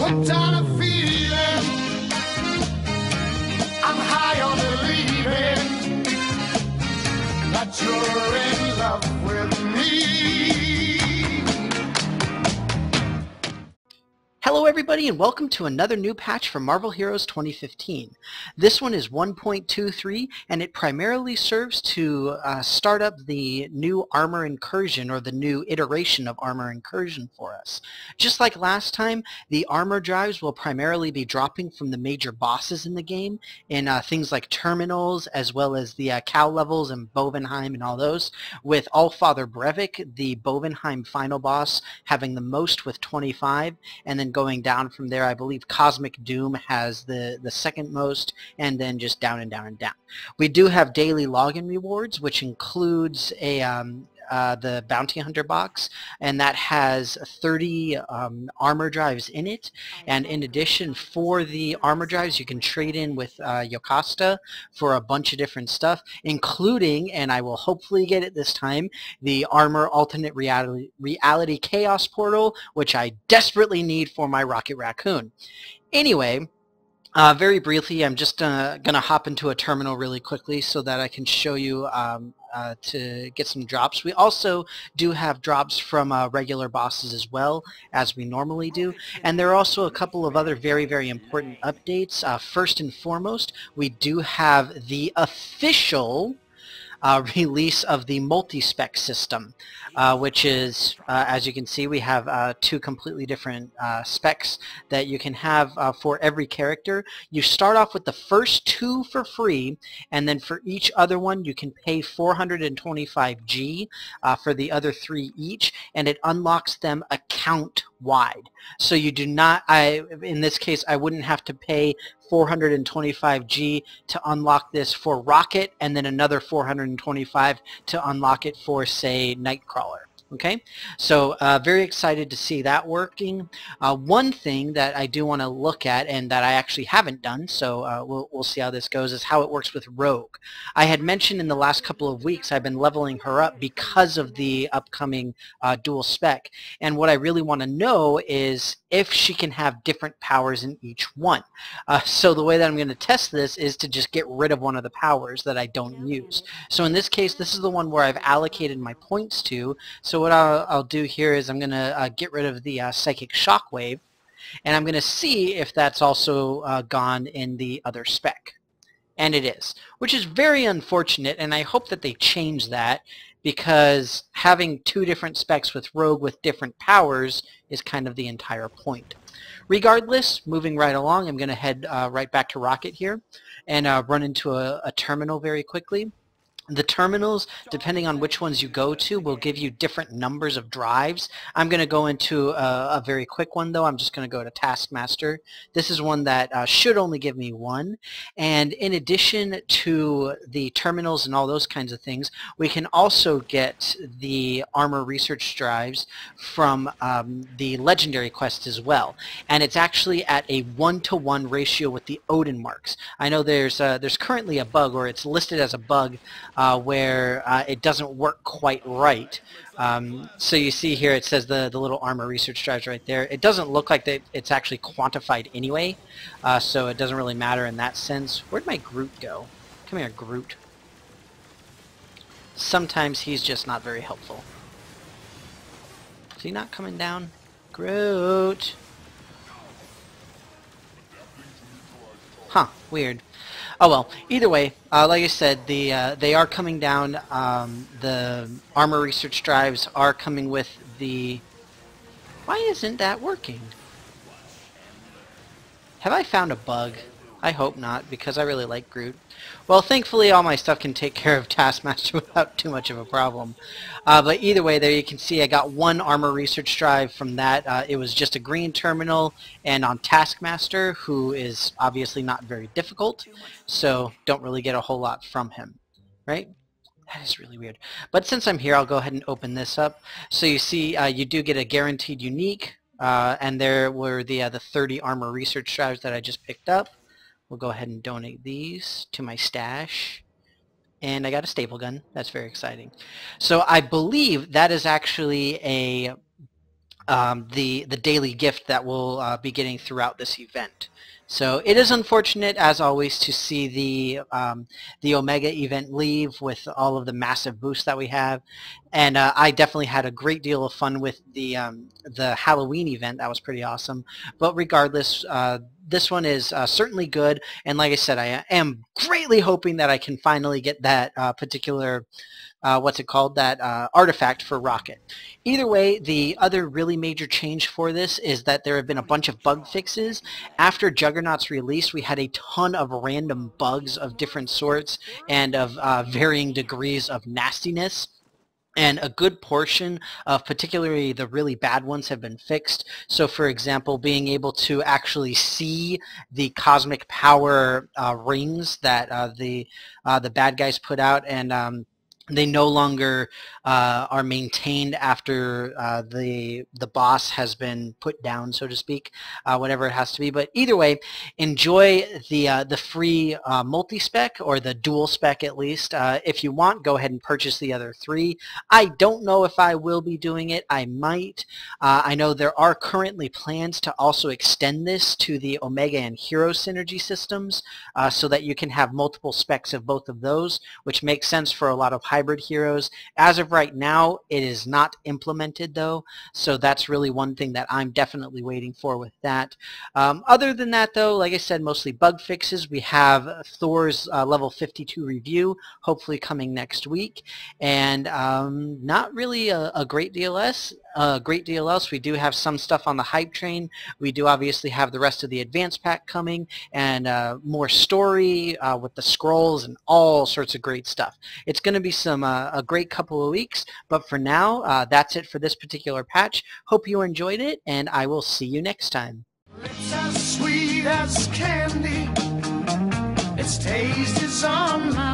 hooked on a feeling. I'm high on believing that you're in love with me. Hello everybody and welcome to another new patch for Marvel Heroes 2015. This one is 1.23 and it primarily serves to start up the new Armor Incursion, or the new iteration of Armor Incursion for us. Just like last time, the armor drives will primarily be dropping from the major bosses in the game in things like terminals, as well as the cow levels and Bovenheim and all those, with Allfather Brevik, the Bovenheim final boss, having the most with 25, and then going down from there. I believe Cosmic Doom has the second most, and then just down and down and down. We do have daily login rewards, which includes a the Bounty Hunter box, and that has 30 armor drives in it. And in addition, for the armor drives, you can trade in with Yocasta for a bunch of different stuff, including, and I will hopefully get it this time, the Armor Alternate Reality Chaos Portal, which I desperately need for my Rocket Raccoon. Anyway, very briefly, I'm just going to hop into a terminal really quickly so that I can show you to get some drops. We also do have drops from regular bosses as well, as we normally do. And there are also a couple of other very, very important updates. First and foremost, we do have the official release of the multi-spec system, which is, as you can see, we have two completely different specs that you can have for every character. You start off with the first two for free, and then for each other one you can pay 425G for the other three each, and it unlocks them account-wide. So you do not, in this case, I wouldn't have to pay 425G to unlock this for Rocket, and then another 425 to unlock it for, say, Nightcrawler. Okay, so very excited to see that working. One thing that I do want to look at, and that I actually haven't done, so we'll see how this goes, is how it works with Rogue. I had mentioned in the last couple of weeks I've been leveling her up because of the upcoming dual spec, and what I really want to know is if she can have different powers in each one. So the way that I'm going to test this is to just get rid of one of the powers that I don't use. So in this case, this is the one where I've allocated my points to. So what I'll do here is I'm going to get rid of the Psychic Shockwave, and I'm going to see if that's also gone in the other spec. And it is, which is very unfortunate, and I hope that they change that, because having two different specs with Rogue with different powers is kind of the entire point. Regardless, moving right along, I'm going to head right back to Rocket here and run into a terminal very quickly. The terminals, depending on which ones you go to, will give you different numbers of drives. I'm going to go into a very quick one, though. I'm just going to go to Taskmaster. This is one that should only give me one. And in addition to the terminals and all those kinds of things, we can also get the armor research drives from the legendary quest as well. And it's actually at a 1-to-1 ratio with the Odin marks. I know there's currently a bug, or it's listed as a bug, where it doesn't work quite right. So you see here it says the little armor research drives right there. It doesn't look like that it's actually quantified anyway, so it doesn't really matter in that sense. Where'd my Groot go? Come here, Groot. Sometimes he's just not very helpful. Is he not coming down? Groot! Huh, weird. Oh well, either way, like I said, they are coming down. The armor research drives are coming with the... Why isn't that working? Have I found a bug? I hope not, because I really like Groot. Well, thankfully all my stuff can take care of Taskmaster without too much of a problem. But either way, there you can see I got one armor research drive from that. It was just a green terminal, and on Taskmaster, who is obviously not very difficult, so don't really get a whole lot from him, right? That is really weird. But since I'm here, I'll go ahead and open this up. So you see you do get a guaranteed unique, and there were the 30 armor research drives that I just picked up. We'll go ahead and donate these to my stash. And I got a staple gun. That's very exciting. So I believe that is actually a the daily gift that we'll be getting throughout this event. So it is unfortunate, as always, to see the Omega event leave with all of the massive boosts that we have, and I definitely had a great deal of fun with the Halloween event. That was pretty awesome. But regardless, this one is certainly good, and like I said, I am greatly hoping that I can finally get that particular what's it called, that artifact for Rocket. Either way, the other really major change for this is that there have been a bunch of bug fixes. After Juggernaut's release, we had a ton of random bugs of different sorts and of varying degrees of nastiness. And a good portion of particularly the really bad ones have been fixed. So for example, being able to actually see the cosmic power rings that the bad guys put out, and they no longer are maintained after the boss has been put down, so to speak, whatever it has to be. But either way, enjoy the free multi-spec, or the dual spec at least. If you want, go ahead and purchase the other 3. I don't know if I will be doing it. I might. I know there are currently plans to also extend this to the Omega and Hero synergy systems, so that you can have multiple specs of both of those, which makes sense for a lot of hybrid heroes. As of right now, it is not implemented though, so that's really one thing that I'm definitely waiting for with that. Other than that though, like I said, mostly bug fixes. We have Thor's level 52 review hopefully coming next week, and not really a great deal else. We do have some stuff on the hype train. We do obviously have the rest of the advance pack coming, and more story with the scrolls and all sorts of great stuff. It's going to be a great couple of weeks, but for now, that's it for this particular patch. Hope you enjoyed it, and I will see you next time. It's as sweet as candy. Its taste is on my